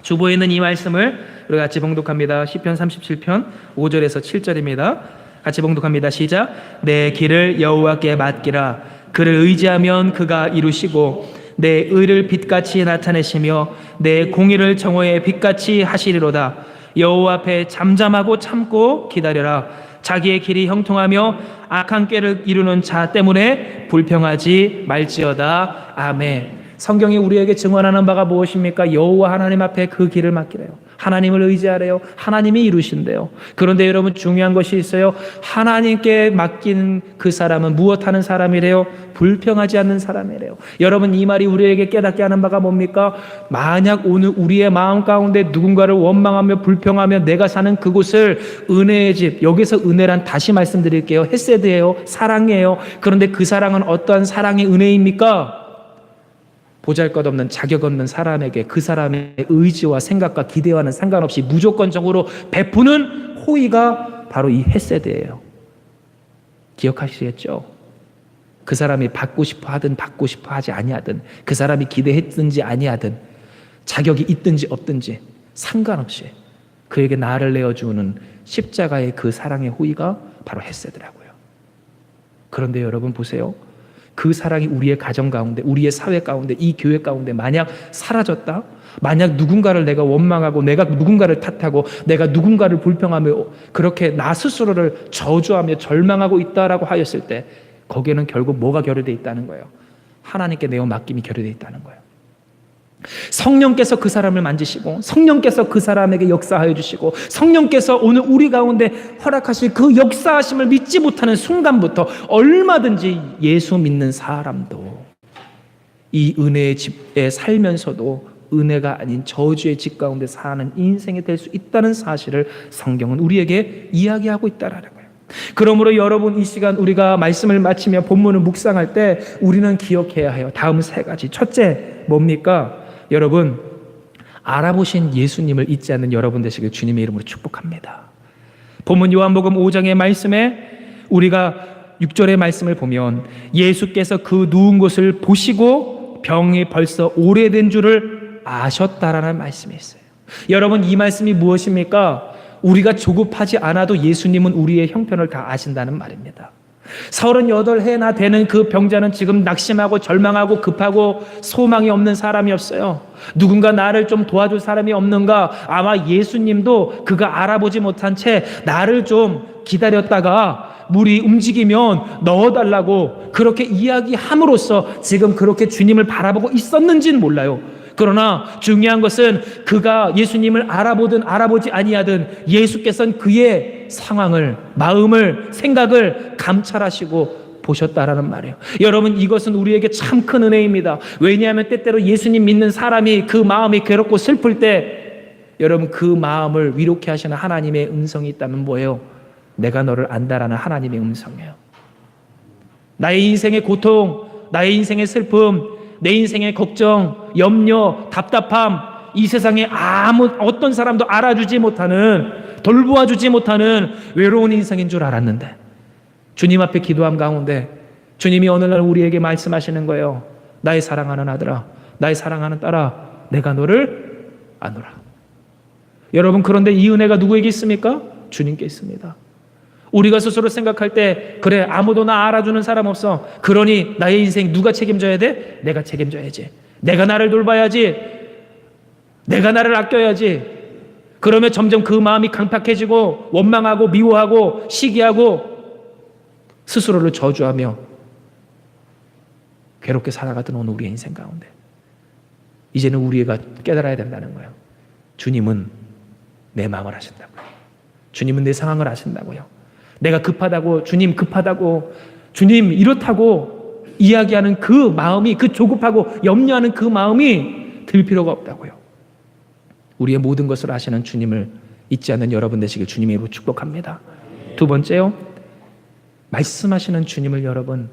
주보에 있는 이 말씀을 우리 같이 봉독합니다. 시편 37편 5절에서 7절입니다. 같이 봉독합니다. 시작. 내 길을 여호와께 맡기라. 그를 의지하면 그가 이루시고 내 의를 빛같이 나타내시며 내 공의를 정오의 빛같이 하시리로다. 여호와 앞에 잠잠하고 참고 기다려라. 자기의 길이 형통하며 악한 꾀를 이루는 자 때문에 불평하지 말지어다. 아멘. 성경이 우리에게 증언하는 바가 무엇입니까? 여호와 하나님 앞에 그 길을 맡기래요. 하나님을 의지하래요. 하나님이 이루신대요. 그런데 여러분, 중요한 것이 있어요. 하나님께 맡긴 그 사람은 무엇하는 사람이래요? 불평하지 않는 사람이래요. 여러분, 이 말이 우리에게 깨닫게 하는 바가 뭡니까? 만약 오늘 우리의 마음 가운데 누군가를 원망하며 불평하며 내가 사는 그곳을 은혜의 집, 여기서 은혜란 다시 말씀드릴게요, 헤세드예요. 사랑이에요. 그런데 그 사랑은 어떠한 사랑의 은혜입니까? 보잘것없는 자격 없는 사람에게 그 사람의 의지와 생각과 기대와는 상관없이 무조건적으로 베푸는 호의가 바로 이 헤세드예요. 기억하시겠죠? 그 사람이 받고 싶어 하든 받고 싶어 하지 아니하든, 그 사람이 기대했든지 아니하든, 자격이 있든지 없든지 상관없이 그에게 나를 내어주는 십자가의 그 사랑의 호의가 바로 헤세드라고요. 그런데 여러분 보세요. 그 사랑이 우리의 가정 가운데, 우리의 사회 가운데, 이 교회 가운데 만약 사라졌다? 만약 누군가를 내가 원망하고 내가 누군가를 탓하고 내가 누군가를 불평하며 그렇게 나 스스로를 저주하며 절망하고 있다라고 하였을 때 거기에는 결국 뭐가 결여되어 있다는 거예요? 하나님께 내어 맡김이 결여되어 있다는 거예요. 성령께서 그 사람을 만지시고 성령께서 그 사람에게 역사하여 주시고 성령께서 오늘 우리 가운데 허락하실 그 역사하심을 믿지 못하는 순간부터 얼마든지 예수 믿는 사람도 이 은혜의 집에 살면서도 은혜가 아닌 저주의 집 가운데 사는 인생이 될 수 있다는 사실을 성경은 우리에게 이야기하고 있다라는 거예요. 그러므로 여러분, 이 시간 우리가 말씀을 마치며 본문을 묵상할 때 우리는 기억해야 해요. 다음 세 가지. 첫째, 뭡니까? 여러분, 알아보신 예수님을 잊지 않는 여러분 되시길 주님의 이름으로 축복합니다. 본문 요한복음 5장의 말씀에 우리가 6절의 말씀을 보면 예수께서 그 누운 곳을 보시고 병이 벌써 오래된 줄을 아셨다라는 말씀이 있어요. 여러분, 이 말씀이 무엇입니까? 우리가 조급하지 않아도 예수님은 우리의 형편을 다 아신다는 말입니다. 38해나 되는 그 병자는 지금 낙심하고 절망하고 급하고 소망이 없는 사람이었어요. 누군가 나를 좀 도와줄 사람이 없는가? 아마 예수님도 그가 알아보지 못한 채 나를 좀 기다렸다가 물이 움직이면 넣어달라고 그렇게 이야기함으로써 지금 그렇게 주님을 바라보고 있었는지는 몰라요. 그러나 중요한 것은 그가 예수님을 알아보든 알아보지 아니하든 예수께서는 그의 상황을, 마음을, 생각을 감찰하시고 보셨다라는 말이에요. 여러분, 이것은 우리에게 참 큰 은혜입니다. 왜냐하면 때때로 예수님 믿는 사람이 그 마음이 괴롭고 슬플 때 여러분, 그 마음을 위로케 하시는 하나님의 음성이 있다면 뭐예요? 내가 너를 안다라는 하나님의 음성이에요. 나의 인생의 고통, 나의 인생의 슬픔, 내 인생의 걱정, 염려, 답답함, 이 세상에 어떤 사람도 알아주지 못하는, 돌보아주지 못하는 외로운 인생인 줄 알았는데 주님 앞에 기도함 가운데 주님이 어느 날 우리에게 말씀하시는 거예요. 나의 사랑하는 아들아, 나의 사랑하는 딸아, 내가 너를 아노라. 여러분, 그런데 이 은혜가 누구에게 있습니까? 주님께 있습니다. 우리가 스스로 생각할 때 그래, 아무도 나 알아주는 사람 없어, 그러니 나의 인생 누가 책임져야 돼? 내가 책임져야지. 내가 나를 돌봐야지. 내가 나를 아껴야지. 그러면 점점 그 마음이 강팍해지고 원망하고 미워하고 시기하고 스스로를 저주하며 괴롭게 살아가던 오늘 우리의 인생 가운데 이제는 우리가 깨달아야 된다는 거예요. 주님은 내 마음을 아신다고요. 주님은 내 상황을 아신다고요. 내가 급하다고, 주님 급하다고, 주님 이렇다고 이야기하는 그 마음이, 그 조급하고 염려하는 그 마음이 들 필요가 없다고요. 우리의 모든 것을 아시는 주님을 잊지 않는 여러분 되시길 주님의 이름으로 축복합니다. 두 번째요, 말씀하시는 주님을 여러분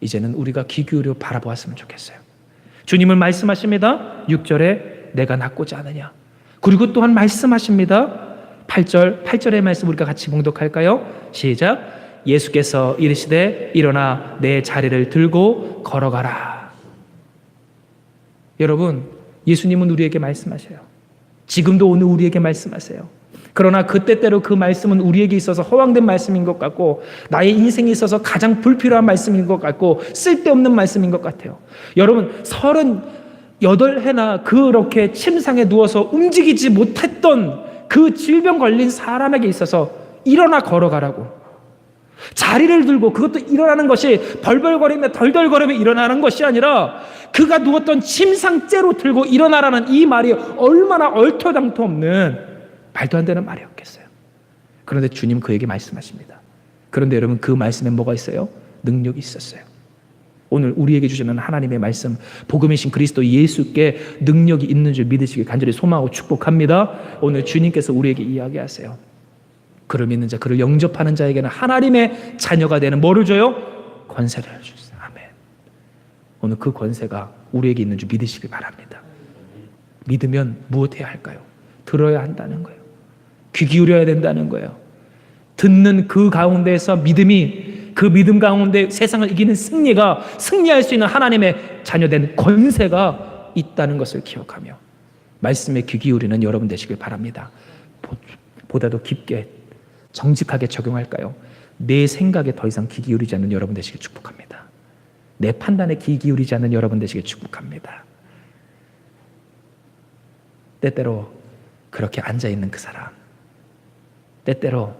이제는 우리가 귀 기울여 바라보았으면 좋겠어요. 주님은 말씀하십니다. 6절에 내가 낫고자 하느냐. 그리고 또한 말씀하십니다. 8절의 말씀 우리가 같이 봉독할까요? 시작. 예수께서 이르시되 일어나 내 자리를 들고 걸어가라. 여러분, 예수님은 우리에게 말씀하셔요. 지금도 오늘 우리에게 말씀하세요. 그러나 그때때로 그 말씀은 우리에게 있어서 허황된 말씀인 것 같고 나의 인생에 있어서 가장 불필요한 말씀인 것 같고 쓸데없는 말씀인 것 같아요. 여러분, 38해나 그렇게 침상에 누워서 움직이지 못했던 그 질병 걸린 사람에게 있어서 일어나 걸어가라고, 자리를 들고, 그것도 일어나는 것이 벌벌거리며 덜덜거리며 일어나는 것이 아니라 그가 누웠던 침상째로 들고 일어나라는 이 말이 얼마나 얼토당토 없는 말도 안 되는 말이었겠어요. 그런데 주님 그에게 말씀하십니다. 그런데 여러분, 그 말씀에 뭐가 있어요? 능력이 있었어요. 오늘 우리에게 주시는 하나님의 말씀, 복음이신 그리스도 예수께 능력이 있는 줄 믿으시길 간절히 소망하고 축복합니다. 오늘 주님께서 우리에게 이야기하세요. 그를 믿는 자, 그를 영접하는 자에게는 하나님의 자녀가 되는 뭐를 줘요? 권세를 주세요. 아멘. 오늘 그 권세가 우리에게 있는 줄 믿으시길 바랍니다. 믿으면 무엇해야 할까요? 들어야 한다는 거예요. 귀 기울여야 된다는 거예요. 듣는 그 가운데에서 믿음이, 그 믿음 가운데 세상을 이기는 승리할 수 있는 하나님의 자녀된 권세가 있다는 것을 기억하며 말씀에 귀 기울이는 여러분 되시길 바랍니다. 보다도 깊게 정직하게 적용할까요? 내 생각에 더 이상 귀 기울이지 않는 여러분 되시길 축복합니다. 내 판단에 귀 기울이지 않는 여러분 되시길 축복합니다. 때때로 그렇게 앉아있는 그 사람, 때때로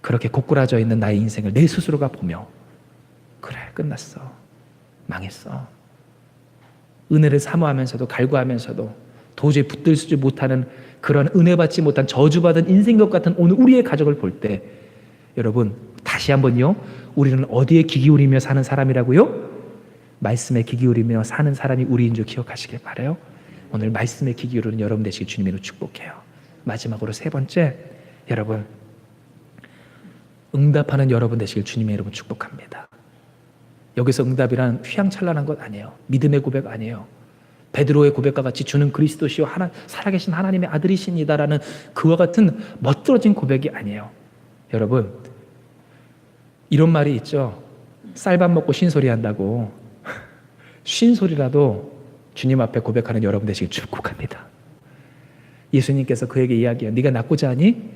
그렇게 고꾸라져 있는 나의 인생을 내 스스로가 보며 그래, 끝났어, 망했어, 은혜를 사모하면서도 갈구하면서도 도저히 붙들지 못하는 그런 은혜 받지 못한 저주받은 인생 것 같은 오늘 우리의 가족을 볼 때 여러분, 다시 한번요, 우리는 어디에 귀 기울이며 사는 사람이라고요? 말씀에 귀 기울이며 사는 사람이 우리인 줄 기억하시길 바라요. 오늘 말씀에 귀 기울이는 여러분 되시길 주님으로 축복해요. 마지막으로 세 번째, 여러분 응답하는 여러분 되시길 주님의 이름으로 축복합니다. 여기서 응답이란 휘황찬란한 것 아니에요. 믿음의 고백 아니에요. 베드로의 고백과 같이 주는 그리스도시요 살아계신 하나님의 아들이십니다라는 그와 같은 멋들어진 고백이 아니에요. 여러분, 이런 말이 있죠. 쌀밥 먹고 쉰소리 한다고. 쉰소리라도 주님 앞에 고백하는 여러분 되시길 축복합니다. 예수님께서 그에게 이야기해요. 네가 낫고자 하니?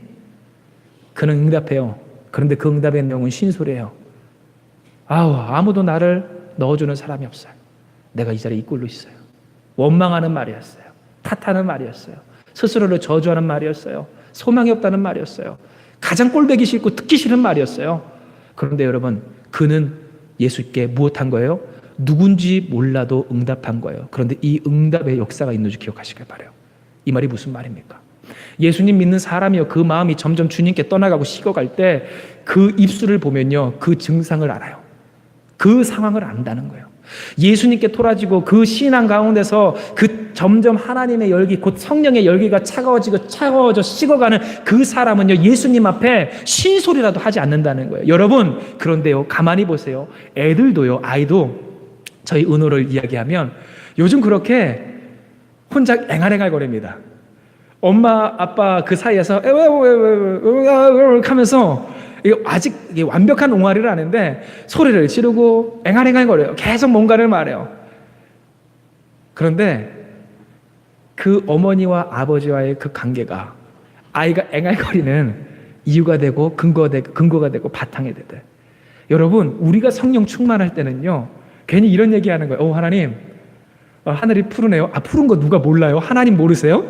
그는 응답해요. 그런데 그 응답의 내용은 쉰소리예요. 아무도 나를 넣어주는 사람이 없어요. 내가 이 자리에 이 꼴로 있어요. 원망하는 말이었어요. 탓하는 말이었어요. 스스로를 저주하는 말이었어요. 소망이 없다는 말이었어요. 가장 꼴보기 싫고 듣기 싫은 말이었어요. 그런데 여러분, 그는 예수께 무엇한 거예요? 누군지 몰라도 응답한 거예요. 그런데 이 응답의 역사가 있는 줄 기억하시길 바라요. 이 말이 무슨 말입니까? 예수님 믿는 사람이요, 그 마음이 점점 주님께 떠나가고 식어갈 때 그 입술을 보면요, 그 증상을 알아요. 그 상황을 안다는 거예요. 예수님께 토라지고 그 신앙 가운데서 그 점점 하나님의 열기, 곧 성령의 열기가 차가워져 식어가는 그 사람은요, 예수님 앞에 신소리라도 하지 않는다는 거예요. 여러분, 그런데요, 가만히 보세요. 애들도요, 아이도 저희 은호를 이야기하면 요즘 그렇게 혼자 앵알앵알거립니다. 엄마 아빠 그 사이에서 하면서 아직 완벽한 옹알이를 아는데 소리를 지르고 앵알앵알거려요. 계속 뭔가를 말해요. 그런데 그 어머니와 아버지와의 그 관계가 아이가 앵알거리는 이유가 되고 근거가 되고 바탕이 되대. 여러분, 우리가 성령 충만할 때는요, 괜히 이런 얘기하는 거예요. 하나님, 하늘이 푸르네요. 푸른 거 누가 몰라요? 하나님 모르세요?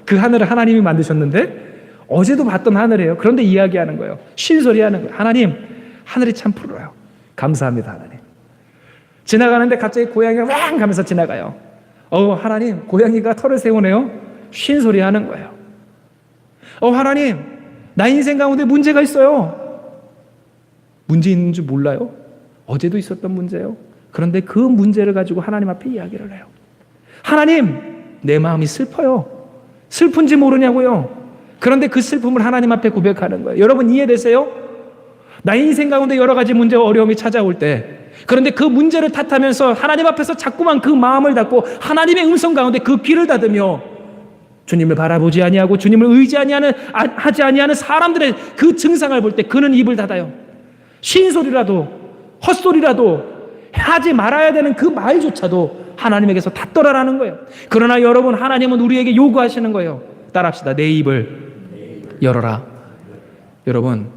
그 하늘을 하나님이 만드셨는데 어제도 봤던 하늘이에요. 그런데 이야기하는 거예요. 쉰소리 하는 거예요. 하나님, 하늘이 참 푸르요. 감사합니다, 하나님. 지나가는데 갑자기 고양이가 왕 가면서 지나가요. 하나님, 고양이가 털을 세우네요. 쉰소리 하는 거예요. 하나님, 나 인생 가운데 문제가 있어요. 문제 있는 줄 몰라요? 어제도 있었던 문제예요. 그런데 그 문제를 가지고 하나님 앞에 이야기를 해요. 하나님, 내 마음이 슬퍼요. 슬픈지 모르냐고요. 그런데 그 슬픔을 하나님 앞에 고백하는 거예요. 여러분 이해되세요? 나 인생 가운데 여러 가지 문제와 어려움이 찾아올 때, 그런데 그 문제를 탓하면서 하나님 앞에서 자꾸만 그 마음을 닫고 하나님의 음성 가운데 그 귀를 닫으며 주님을 바라보지 아니하고 주님을 하지 아니하는 사람들의 그 증상을 볼 때 그는 입을 닫아요. 쉰소리라도 헛소리라도 하지 말아야 되는 그 말조차도 하나님에게서 닫더라라는 거예요. 그러나 여러분, 하나님은 우리에게 요구하시는 거예요. 따라합시다. 내 입을 열어라. 여러분,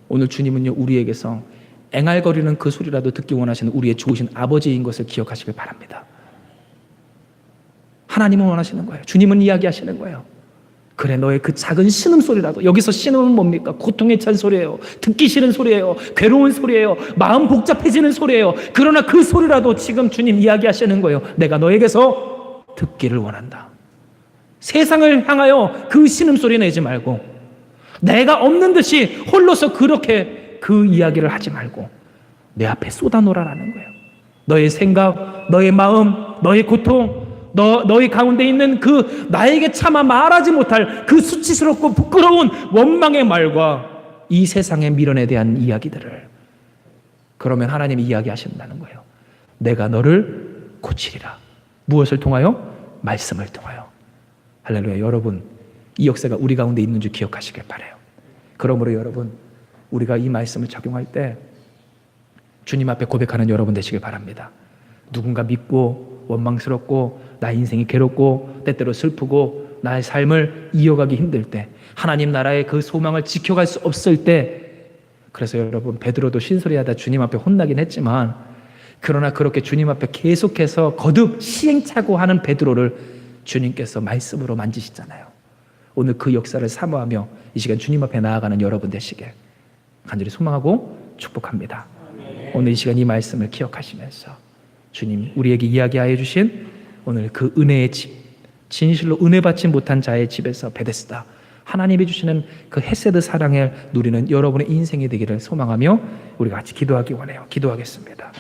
오늘 주님은요, 우리에게서 앵알거리는 그 소리라도 듣기 원하시는 우리의 좋으신 아버지인 것을 기억하시길 바랍니다. 하나님은 원하시는 거예요. 주님은 이야기하시는 거예요. 그래, 너의 그 작은 신음소리라도, 여기서 신음은 뭡니까? 고통에 찬 소리예요. 듣기 싫은 소리예요. 괴로운 소리예요. 마음 복잡해지는 소리예요. 그러나 그 소리라도 지금 주님 이야기하시는 거예요. 내가 너에게서 듣기를 원한다. 세상을 향하여 그 신음소리 내지 말고, 내가 없는 듯이 홀로서 그렇게 그 이야기를 하지 말고 내 앞에 쏟아놓으라는 거예요. 너의 생각, 너의 마음, 너의 고통, 너희 가운데 있는 그 나에게 차마 말하지 못할 그 수치스럽고 부끄러운 원망의 말과 이 세상의 미련에 대한 이야기들을, 그러면 하나님이 이야기하신다는 거예요. 내가 너를 고치리라. 무엇을 통하여? 말씀을 통하여. 할렐루야. 여러분, 이 역사가 우리 가운데 있는 줄 기억하시길 바라요. 그러므로 여러분, 우리가 이 말씀을 적용할 때 주님 앞에 고백하는 여러분 되시길 바랍니다. 누군가 믿고 원망스럽고 나 인생이 괴롭고 때때로 슬프고 나의 삶을 이어가기 힘들 때, 하나님 나라의 그 소망을 지켜갈 수 없을 때, 그래서 여러분, 베드로도 신소리하다 주님 앞에 혼나긴 했지만, 그러나 그렇게 주님 앞에 계속해서 거듭 시행착오하는 베드로를 주님께서 말씀으로 만지시잖아요. 오늘 그 역사를 사모하며 이 시간 주님 앞에 나아가는 여러분 되시길 간절히 소망하고 축복합니다. 오늘 이 시간 이 말씀을 기억하시면서 주님 우리에게 이야기하여 주신 오늘 그 은혜의 집, 진실로 은혜 받지 못한 자의 집에서 베데스다, 하나님이 주시는 그 헤세드 사랑을 누리는 여러분의 인생이 되기를 소망하며 우리가 같이 기도하기 원해요. 기도하겠습니다.